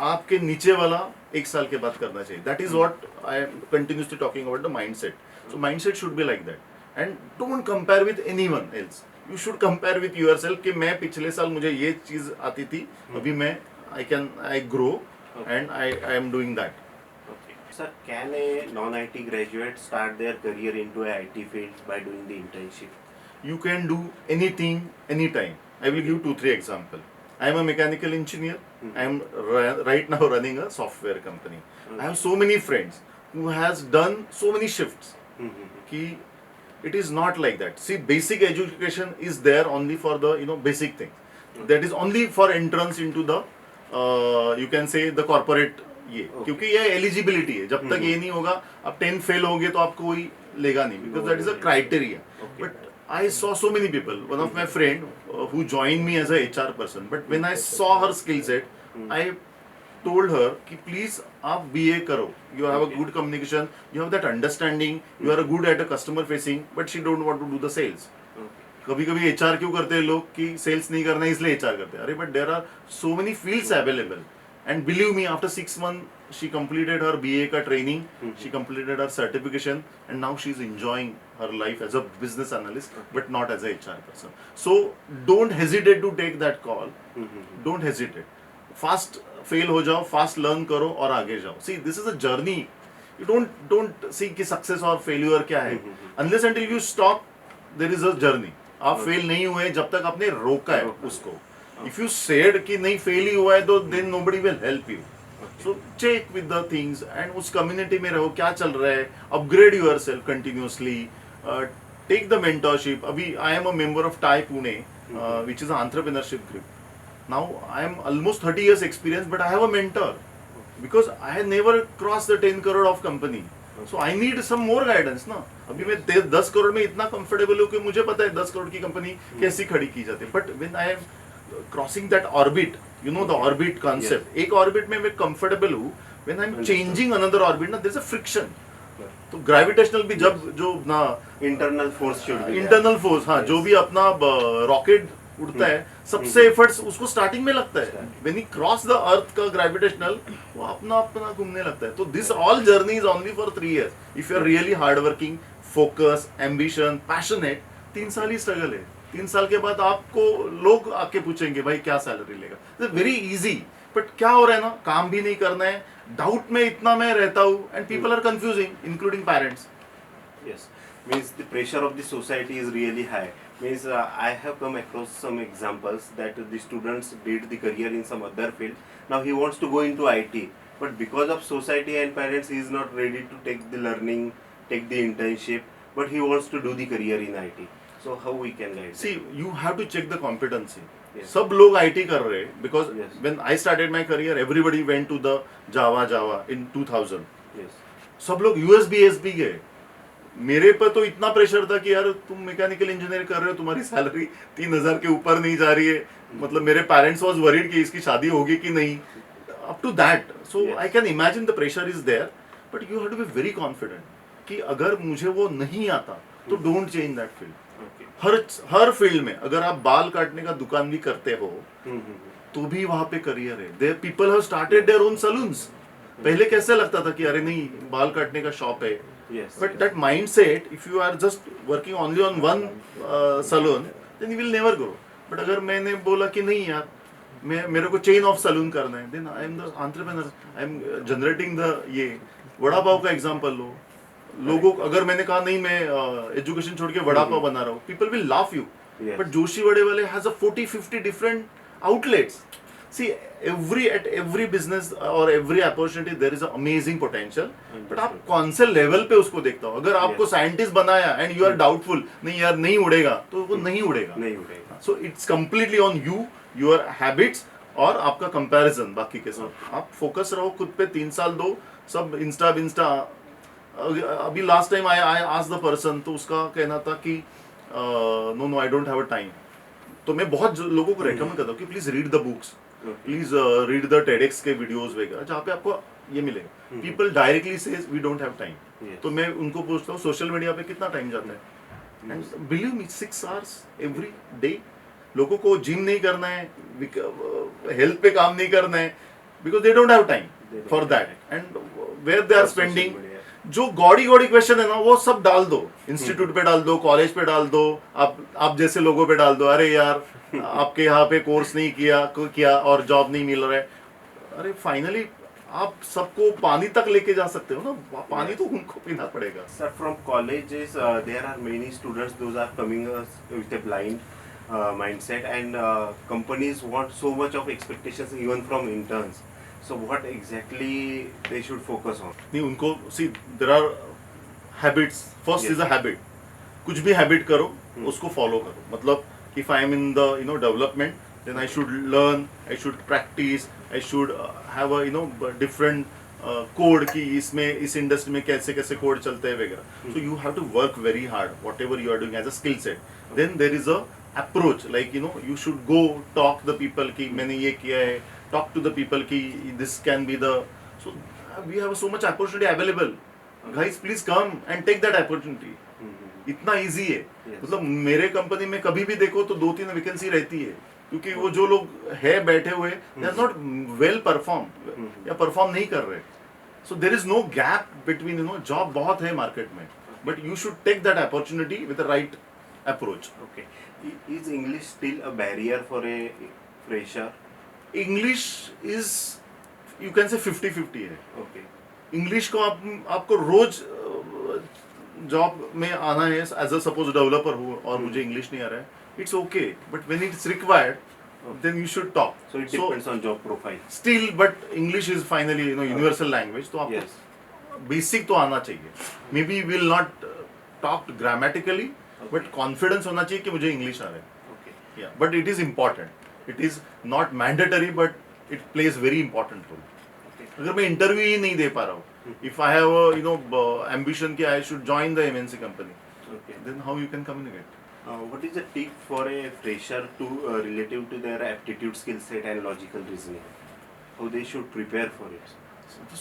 आपके नीचे वाला 1 साल के बाद करना चाहिए. That is what I am continuously talking about the mind set. So mind set should be like that, and don't compare with any one else. You should compare with yourself कि मैं पिछले साल मुझे ये चीज आती थी, अभी मैं I grow and I am doing that. Okay. Sir, can a non-IT graduate start their career into a IT field by doing the internship? You can do anything anytime. I will give 2-3 example. I am a mechanical engineer. I am right now running a software company. I have so many friends who has done so many shifts. Ki it is not like that. See, basic education is there only for the basic things. That is only for entrance into the you can say the corporate ये, क्योंकि ये eligibility है. जब तक ये नहीं होगा, आप 10 फेल होगे तो आपको कोई लेगा नहीं, because that is a criteria. But I saw so many people. One of my friend who joined me as a HR person. But when I saw her skill set, I told her कि please आप BA करो. You have a good communication. You have that understanding. You are good at a customer facing. But she don't want to do the sales. कभी कभी HR क्यों करते हैं लोग कि सेल्स नहीं करना है इसलिए HR करते हैं. अरे but there are so many fields available. And believe me, after 6 months, she completed her BA ka training. She completed her certification, and now she's enjoying her life as a business analyst, but not as a HR person. So don't hesitate to take that call. Don't hesitate. Fast fail हो जाओ, fast learn करो और आगे जाओ. See, this is a journey. You don't see कि success और failure क्या है. Unless until you stop, there is a journey. आप fail नहीं हुए जब तक आपने रोका है उसको. If you said कि नहीं फेल ही हुआ है तो then nobody will help you. So check with the things and उस community में रहो, क्या चल रहा है, upgrade yourself continuously, take the mentorship. अभी I am a member of TiE Pune, which is an entrepreneurship group. Now I am almost 30 years experience, but I have a mentor because I have never crossed the 10 crore of company. So I need some more guidance ना. अभी मैं 10 करोड़ में इतना comfortable हूँ कि मुझे पता है 10 करोड़ की कंपनी कैसी खड़ी की जाती है. But when I am crossing that orbit, the orbit concept. एक orbit में मैं comfortable हूँ. When I'm changing another orbit, ना there's a friction. तो gravitational भी जब जो ना Internal force should be internal force, हाँ, जो भी अपना रॉकेट उड़ता है, सबसे एफर्ट्स उसको स्टार्टिंग में लगता है. When he cross the earth का gravitational, वो अपना घूमने लगता है. तो this all journey is only for 3 years. If you are really hardworking, focus, ambition, passionate, 3 साल ही स्ट्रगल है. 3 साल के बाद आपको लोग आके पूछेंगे भाई क्या सैलरी लेगा. Very easy. बट क्या हो रहा है ना, काम भी नहीं करना है, डाउट में इतना मैं रहता हूँ, and people are confusing including parents. Yes, means the pressure of the society is really high. Means I have come across some examples that the students did the career in some other field. Now he wants to go into IT, but because of society and parents, he is not ready to take the learning, take the internship, but he wants to do the career in IT. So how we can guide? See, you have to check the competency. Yes. सब लोग IT कर रहे हैं because Yes. when I started my career, everybody went to the Java in 2000. Yes. सब लोग USB गए. मेरे पर तो इतना प्रेशर था कि यार तुम मैकेनिकल इंजीनियर कर रहे हो, तुम्हारी सैलरी 3000 के ऊपर नहीं जा रही है. मतलब मेरे पेरेंट्स वाज वरीड कि इसकी शादी होगी कि नहीं. Up to that, so I can imagine the pressure is there, but you have to be very confident कि अगर मुझे वो नहीं आता तो डोंट चेंज दैट फील्ड. हर फील्ड में अगर आप बाल काटने का दुकान भी करते हो तो भी वहां पे करियर है. There people have started their own salons. पहले कैसे लगता था कि अरे नहीं बाल काटने का शॉप है. Yes. But that mindset, if you are just working only on one salon, then you will never grow. But अगर मैंने बोला कि नहीं यार, मेरे को चेन ऑफ सलून करना है, then I am the entrepreneur. I am generating the ये वड़ा पाव का एग्जांपल लो. लोगों अगर मैंने कहा नहीं मैं एजुकेशन छोड़ के वड़ा पाव बना रहा हूँ, people will laugh you. Yes. But Joshi वड़े वाले has a 40-50 different outlets. See, at every business or every opportunity there is an amazing potential. But आप कौन से लेवल पे उसको देखता हो. अगर आपको साइंटिस्ट बनाया and you are doubtful, नहीं यार नहीं उड़ेगा, तो वो नहीं उड़ेगा. So it's completely on you, your habits और आपका comparison बाकी के साथ. आप फोकस रहो खुद पे. 3 साल दो, सब इंस्टा अभी last time I asked the person, तो उसका कहना था कि no I don't have a time. तो मैं बहुत लोगों को रेकमेंड करता हूँ कि please read the books, please read the TEDx के वीडियोस वगैरह जहाँ पे आपको ये मिलेगा. People directly says we don't have time. तो मैं उनको पूछता हूँ सोशल मीडिया पे कितना टाइम जाता है. And believe me 6 hours every day. लोगों को जिम नहीं करना है, हेल्थ पे काम नहीं करना है, because they don't have time for that. And where they are spending, जो गॉडी गॉडी क्वेश्चन है ना वो सब डाल दो, इंस्टीट्यूट पे डाल दो, कॉलेज पे डाल दो, आप जैसे लोगों पे डाल दो, अरे यार आपके यहाँ पे कोर्स नहीं किया और जॉब नहीं मिल रहा है। अरे फाइनली आप सबको पानी तक लेके जा सकते हो ना, पानी तो उनको पीना पड़ेगा। Sir, from colleges, there are many students. Those are coming with a blind mindset, and companies want so much of expectations even from interns. So, what exactly they should focus on? नहीं उनको see there are habits, first Yes. Is a habit, कुछ भी habit करो उसको follow करो। मतलब if I am in the development, then I should learn, I should practice, I should have a different code कि इसमें इस इंडस्ट्री में कैसे कैसे कोड चलते हैं वगैरह। So you have to work very hard whatever you are doing as a skill set. Then there is a approach like you should go talk the people कि मैंने ये किया है, talk to the people ki this can be the, so we have so much opportunity available, guys please come and take that opportunity। इतना easy है। Yes. मतलब मेरे company में कभी भी देखो तो 2-3 वैकेंसी रहती है, क्योंकि वो जो लोग है बैठे हुए they are not well perform या परफॉर्म नहीं कर रहे। So there is no gap between, job बहुत है मार्केट में, but you should take that opportunity with the right approach. Okay. Is English still a barrier for a fresher? English is you can say 50-50 है। Okay. English को आपको रोज job में आना है as a suppose developer हूँ और मुझे English नहीं आ रहा है, it's okay, but when it's required then you should talk. So it depends on job profile. Still but English is finally universal language, तो Yes. आपको बेसिक तो आना चाहिए। May be will not talk grammatically, but confidence होना चाहिए कि मुझे English आ रहा है। Okay. Yeah, but it is important. It is not mandatory, but it plays very important role. Okay. अगर मैं इंटरव्यू ही नहीं दे पा रहा हूँ, if I have ambition कि I should join the MNC company, Okay. then how you can communicate? What is the tip for a fresher to relative to their aptitude, skill set, and logical reasoning? How they should prepare for it?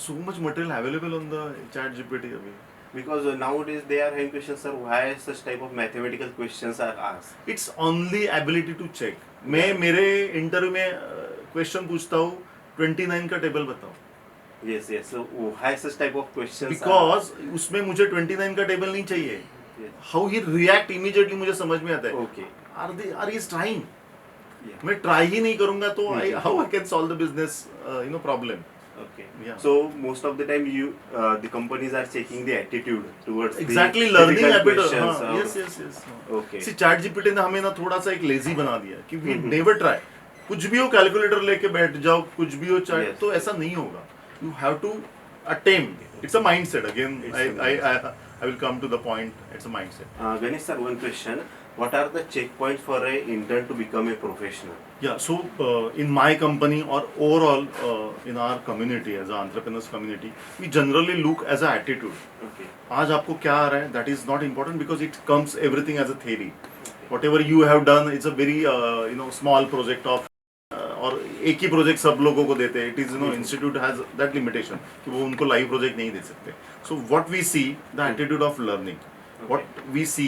So much material available on the chat GPT अभी। Because nowadays they are having questions, sir, why such type of mathematical questions are asked? It's only ability to check. मैं मेरे interview में question पूछता हूँ 29 का table बताओ, Yes, yes. So why such type of questions? Because उसमें मुझे 29 का टेबल नहीं चाहिए। Yes. How he react immediately मुझे समझ में आता है। Okay. Are he trying? Yeah. मैं ट्राई ही नहीं करूंगा तो Hmm. How I can solve the business problem. Okay. Yeah. So most of the time, the companies are checking the attitude towards exactly the learning difficult habit. questions. Yes yes yes. Okay. See ChatGPT ने हमें ना थोड़ा सा एक lazy बना दिया कि we Mhm. Never try. कुछ भी हो कैलकुलेटर लेके बैठ जाओ, कुछ भी हो चाहे, Yes. तो ऐसा नहीं होगा। You have to attempt. It's a mindset again. It's a I will come to the point, it's a mindset. Ganesh sir, one question. What are the checkpoints for a intern to become a professional? Yeah, so in my company or overall in our community as an entrepreneurs community, we generally look as a attitude. Okay. आज आपको क्या आ रहा है, that is not important because it comes everything as a theory. Whatever you have done, it's a very small project of और एक ही project सब लोगों को देते हैं। It is institute has that limitation कि वो उनको लाइव प्रोजेक्ट नहीं दे सकते। So what we see the attitude of learning, what we see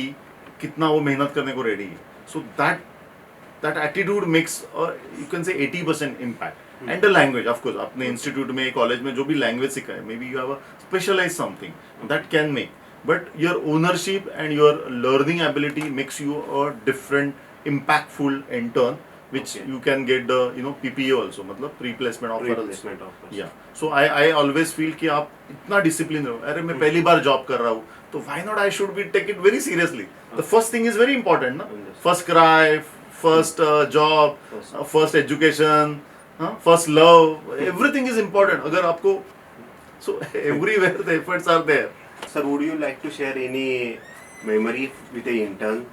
कितना वो मेहनत करने को रेडी है। So that attitude makes you can say 80% impact. And the language of course, अपने इंस्टीट्यूट में कॉलेज में जो भी लैंग्वेज सीखा है, maybe you have a specialize something that can make, but your ownership and your learning ability makes you a different impactful intern which Okay. you can get the PPA also, मतलब pre-placement offer also. Replacement offers. Yeah. So I always feel कि आप इतना discipline हो, अरे मैं पहली बार job कर रहा हूँ तो why not I should be take it very seriously. The first thing is very important ना, Understood. first cry, first job, First. first education, first love, everything is important. अगर आपको so everywhere the efforts are there. Sir, would you like to share any memory with a intern?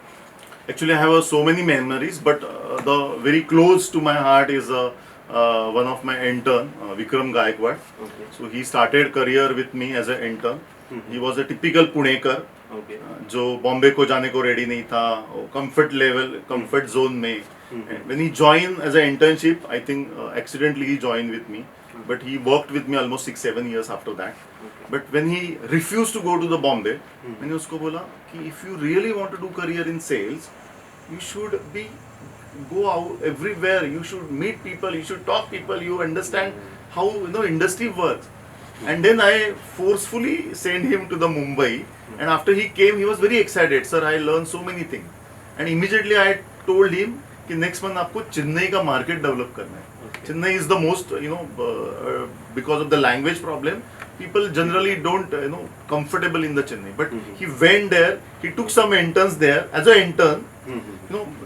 Actually, I have so many memories, but the very close to my heart is one of my intern, Vikram Gaikwad. Okay. So he started career with me as an intern. Mhm. He was a typical Punekar Okay. जो बॉम्बे को जाने को ready नहीं था, comfort level, comfort zone में. And when he joined as an internship, I think accidentally he joined with me, but he worked with me almost 6-7 years after that. Okay. But when he refused to go to the Bombay, मैंने उसको बोला कि if you really want to do career in sales, you should go out everywhere. You should meet people. You should talk people. You understand how industry works. And then I forcefully sent him to the Mumbai, and after he came he was very excited, sir I learned so many things, and immediately I told him कि next month आपको चेन्नई का market develop करना है. Chennai is the most, because of the language problem, people generally don't, comfortable in the Chennai. But he went there, he took some interns there as an intern.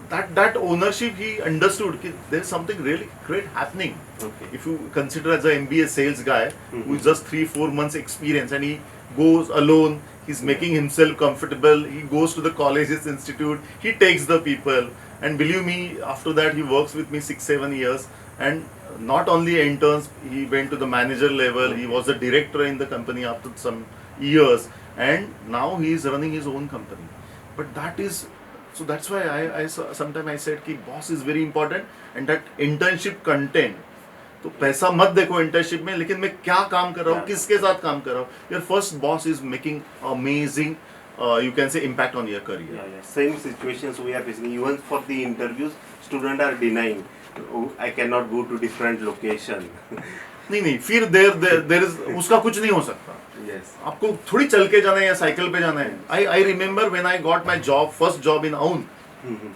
That ownership he understood that there's something really great happening. Okay. If you consider as an MBA sales guy who is just 3-4 months experience and he goes alone, he's making himself comfortable, he goes to the colleges, institute, he takes the people, and believe me, after that he works with me 6-7 years, and not only interns, he went to the manager level, he was a director in the company after some years, and now he is running his own company. But that is, so that's why I sometimes I said कि boss is very important, and that internship content, तो पैसा मत देखो internship में, लेकिन मैं क्या काम कर रहा हूँ, किसके साथ काम कर रहा हूँ. Your first boss is making amazing, you can say, impact on your career. Yeah. Same situations we are facing. Even for the interviews, students are denying. Oh, I cannot go to different location. नहीं फिर there is उसका कुछ नहीं हो सकता. Yes. आपको थोड़ी चल के जाना है या साइकिल पे जाना है. I remember when I got my first job in Aun.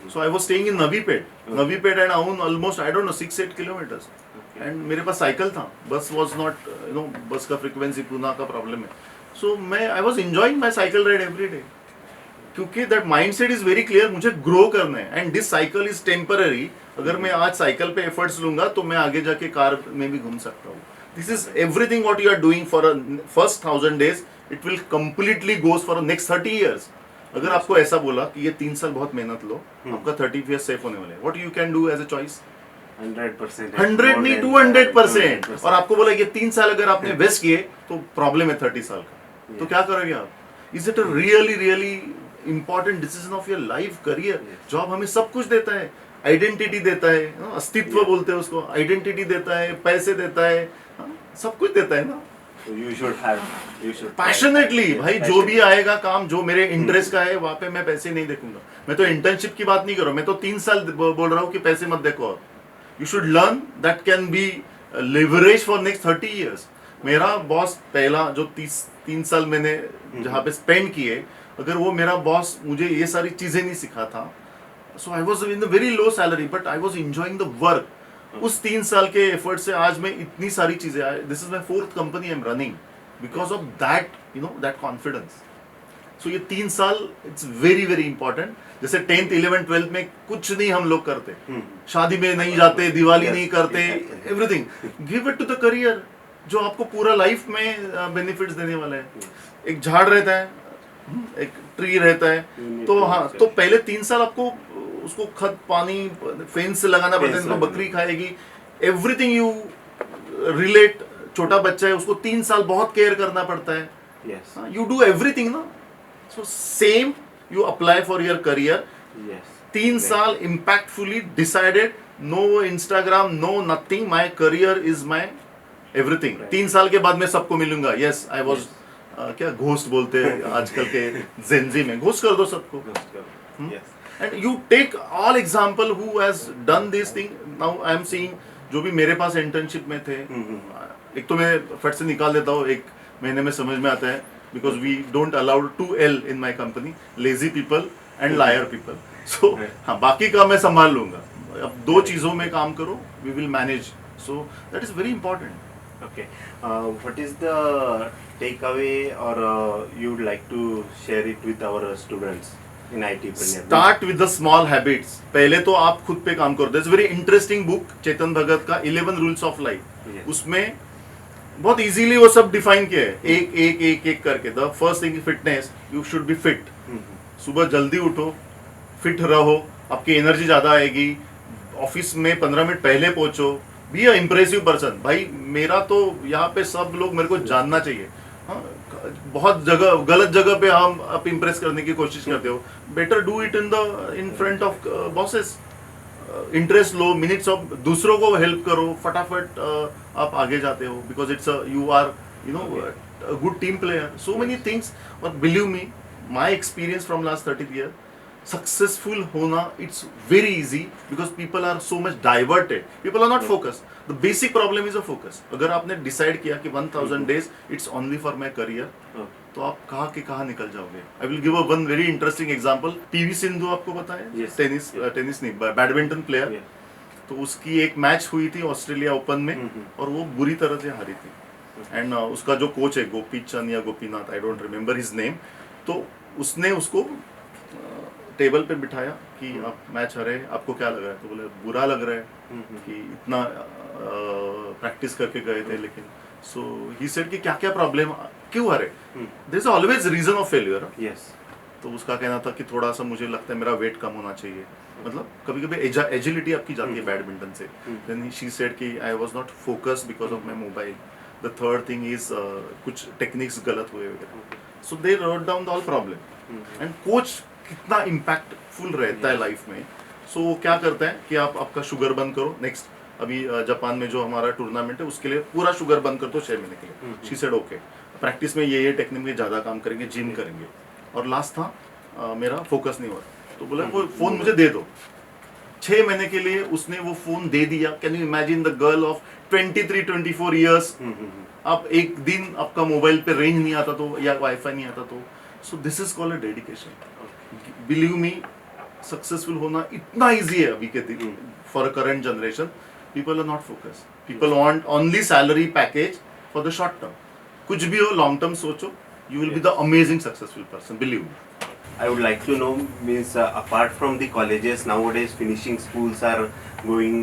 So I was staying in Navipet and Aun almost, I don't know, 6-8 kilometers. And मेरे पास साइकिल था. बस was not, बस का फ्रीक्वेंसी पूना का प्रॉब्लम है. So I was enjoying my cycle ride every day. क्योंकि that mindset is very clear, मुझे grow करना है. And this cycle is temporary. अगर मैं आज साइकिल पे efforts लूंगा तो मैं आगे जाके कार में भी घूम सकता हूँ. This is everything what you are doing for a first 1000 days. It will completely goes for the next 30 years. अगर आपको ऐसा बोला कि ये 3 साल बहुत मेहनत लो, आपका 30 years सेफ होने वाले. What you can do as a choice? 100%. 100 नहीं 200%. और आपको बोला कि 3 साल अगर आपने वेस्ट किए तो प्रॉब्लम है 30 साल का. तो क्या करोगे आप? Is it a really important decision of your life career? Job हमें सब कुछ देता है, आइडेंटिटी देता है, अस्तित्व बोलते हैं उसको, आइडेंटिटी देता है, पैसे देता है, सब कुछ देता है ना. You should पैशनेटली भाई, जो भी आएगा काम जो मेरे इंटरेस्ट का है वहां पे मैं पैसे नहीं देखूंगा. मैं तो इंटर्नशिप की बात नहीं कर रहा हूं, मैं तो 3 साल बोल रहा हूँ कि पैसे मत देखो. और you should learn that can be leverage for next 30 years. मेरा बॉस पहला जो 3 साल मैंने जहाँ पे स्पेंड किए, अगर वो मेरा बॉस मुझे ये सारी चीजें नहीं सिखा था, so I was in the very low salary but I was enjoying the work. उस 3 साल के एफर्ट से आज मैं इतनी सारी चीजें, this is my 4th company I am running because of that, that confidence. So ये 3 साल इट्स वेरी इंपॉर्टेंट. जैसे 10th 11th 12th में कुछ नहीं हम लोग करते, शादी में नहीं जाते, दिवाली नहीं करते, everything. Give it to the career जो आपको पूरा लाइफ में बेनिफिट्स देने वाला है. एक झाड़ रहता है, एक ट्री रहता है, तो हाँ, तो पहले 3 साल आपको उसको खत पानी फेंस लगाना पड़ता है, तो बकरी खाएगी, एवरीथिंग यू रिलेट. छोटा बच्चा है, उसको 3 साल बहुत केयर करना पड़ता है. यू डू एवरीथिंग ना. So same you apply for your career. 3 साल impactfully decided, no Instagram, no nothing, my career is my everything. 3 साल के बाद मैं सबको मिलूंगा. यस आई वॉज, क्या घोस्ट बोलते हैं आजकल के जेनजी में, घोस्ट कर दो सबको. And you take all example who has done this thing. Now I am seeing जो भी मेरे पास इंटर्नशिप में थे, एक तो मैं फट से निकाल देता हूँ, 1 महीने में समझ में आता है, because we don't allowed 2L in my company, lazy people and liar people. So हाँ, बाकी का मैं संभाल लूंगा. अब 2 चीजों में काम करो, we will manage. So that is very important. Okay. What is the takeaway or you'd like to share it with our students in IT? Start with the small habits. पहले तो आप खुद पे काम करो. There's a very interesting book Chetan Bhagat का 11 Rules of Life. Yes. उसमें बहुत इजीली वो सब डिफाइन किया है, एक करके. The first thing fitness, you should be fit. सुबह जल्दी उठो, फिट रहो, आपकी एनर्जी ज्यादा आएगी. ऑफिस में 15 मिनट पहले पहुंचो. Be a impressive person. भाई मेरा तो यहाँ पे सब लोग मेरे को जानना चाहिए. हाँ, बहुत जगह गलत जगह पे हम आप इम्प्रेस करने की कोशिश करते हो. Better do it in front of bosses. Interest लो, मिनट्स ऑफ दूसरों को हेल्प करो, फटाफट आप आगे जाते हो, because it's you are a good team player. So many things. But believe me, my experience from last 30 years, successful होना it's very easy because people are so much diverted, people are not focused. The basic problem is a focus. अगर आपने decide किया कि 1000 days it's only for my career, तो आप कहाँ के कहाँ निकल जाओगे. I will give a one very interesting example. PV Sindhu आपको पता है, Yes. टेनिस नहीं, बैडमिंटन प्लेयर. तो उसकी एक मैच हुई थी ऑस्ट्रेलिया ओपन में और वो बुरी तरह से हारी थी. एंड उसका जो कोच है गोपी चंद या Gopinath, I don't remember his name, तो उसने उसको टेबल पे बिठाया कि आप मैच हारे, आपको क्या लग रहा है. तो बोले बुरा लग रहा है कि इतना प्रैक्टिस करके गए थे लेकिन. सो ही सेड कि क्या क्या प्रॉब्लम, क्यों हारे. There is always reason of failure. Yes. तो उसका कहना था कि थोड़ा सा मुझे लगता है मेरा वेट कम होना चाहिए. मतलब कभी कभी एजिलिटी आपकी जाती है बैडमिंटन से. देन शी सेड कि I was not focused because of my mobile. The third thing is कुछ टेक्निक्स गलत हुए वगैरह. So they wrote down all problem. And coach कितना इम्पैक्टफुल रहता है लाइफ में. सो वो क्या करता है कि आप आपका शुगर बंद करो. नेक्स्ट अभी जापान में जो हमारा टूर्नामेंट है उसके लिए पूरा शुगर बंद कर दो 6 महीने के लिए. शी सेड ओके, प्रैक्टिस में ये टेक्निक में ज़्यादा काम करेंगे, जिम करेंगे. और लास्ट था मेरा फोकस नहीं हुआ. तो बोला वो फोन मुझे दे दो. 6 महीने के लिए उसने वो फोन दे दिया. Can you imagine the girl of 23-24 years. आप एक दिन आपका मोबाइल पे रेंज नहीं आता तो या वाईफाई नहीं आता तो. So this is called a dedication. Believe me, successful होना इतना इजी है अभी के दिन for a current generation. People are not focus. People want only salary package for the short term. कुछ भी हो लॉन्ग टर्म सोचो, you will be the amazing successful person, believe me. I would like to know, means apart from the colleges, nowadays finishing schools are going,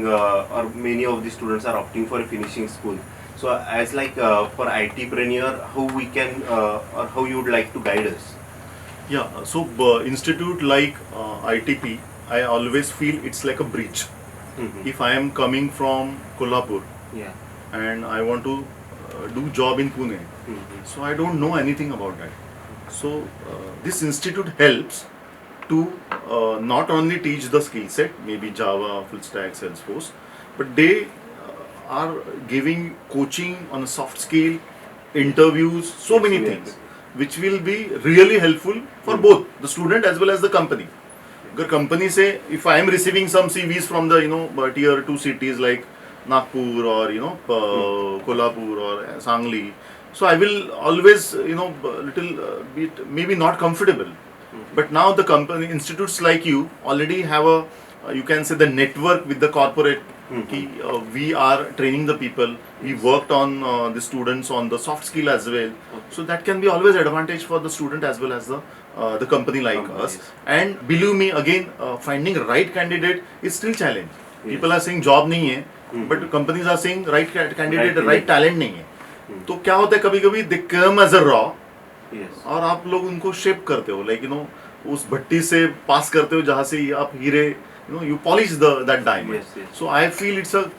or many of the students are opting for a finishing school. So as like for IT-preneur, how we can, or how you would like to guide us? Yeah, so institute like ITP, I always feel it's like a bridge. If I am coming from Kolhapur Yeah. and I want to do job in Pune, so I don't know anything about that. So this institute helps to not only teach the skill set, maybe Java, full stack, Salesforce, but they are giving coaching on a soft skill, interviews, so many things which will be really helpful for both the student as well as the company. अगर company से if I am receiving some CVs from the tier 2 cities like Nagpur or Kolhapur or Sangli, so I will always little bit maybe not comfortable. But now the company institutes like you already have a you can say the network with the corporate. Ki, we are training the people. We worked on the students on the soft skill as well. So that can be always advantage for the student as well as the company like us. And believe me, again, finding right candidate is still challenge. People are saying job नहीं है, but companies are saying right candidate, right talent नहीं है. तो क्या होता है कभी कभी they come as a raw. Yes. और आप लोग उनको शेप करते हो, लाइक उस भट्टी से पास करते हो जहाँ से आप हीरे you polish that diamond. Yes, yes. So I feel it's a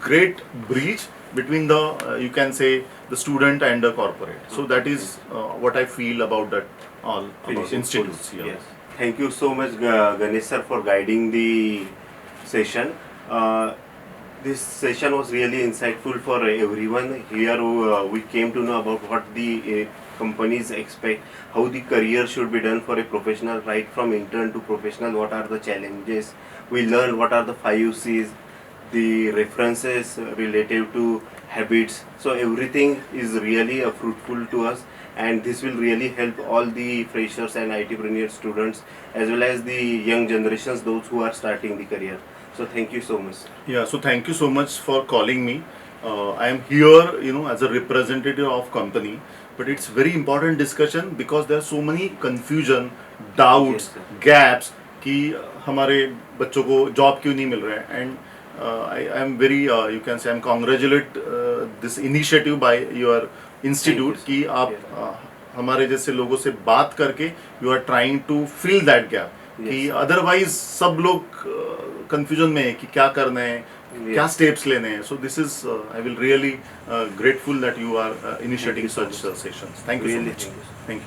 great bridge between the you can say the student and the corporate. So that is what I feel about that all about Finishing institutes schools. here. Yes. Thank you so much, Ganesh sir, for guiding the session. This session was really insightful for everyone. Here we came to know about what the companies expect, how the career should be done for a professional, right from intern to professional, what are the challenges. We learned what are the 5 C's, the references relative to habits. So everything is really fruitful to us, and this will really help all the freshers and IT-preneur students as well as the young generations, those who are starting the career. So thank you so much. Yeah, so thank you so much for calling me. I am here, as a representative of company, but it's very important discussion because there are so many confusion, doubts, Yes, sir. gaps कि हमारे बच्चों को job क्यों नहीं मिल रहा है. And I am very you can say I'm congratulate this initiative by your institute sir. कि आप हमारे जैसे लोगों से बात करके you are trying to fill that gap. कि Yes. अदरवाइज सब लोग कंफ्यूजन में है कि क्या करना है, क्या स्टेप्स लेने हैं. So this is I will really grateful that you are initiating Thank you so such sessions. Thank you so Really, much. thank you. Thank you.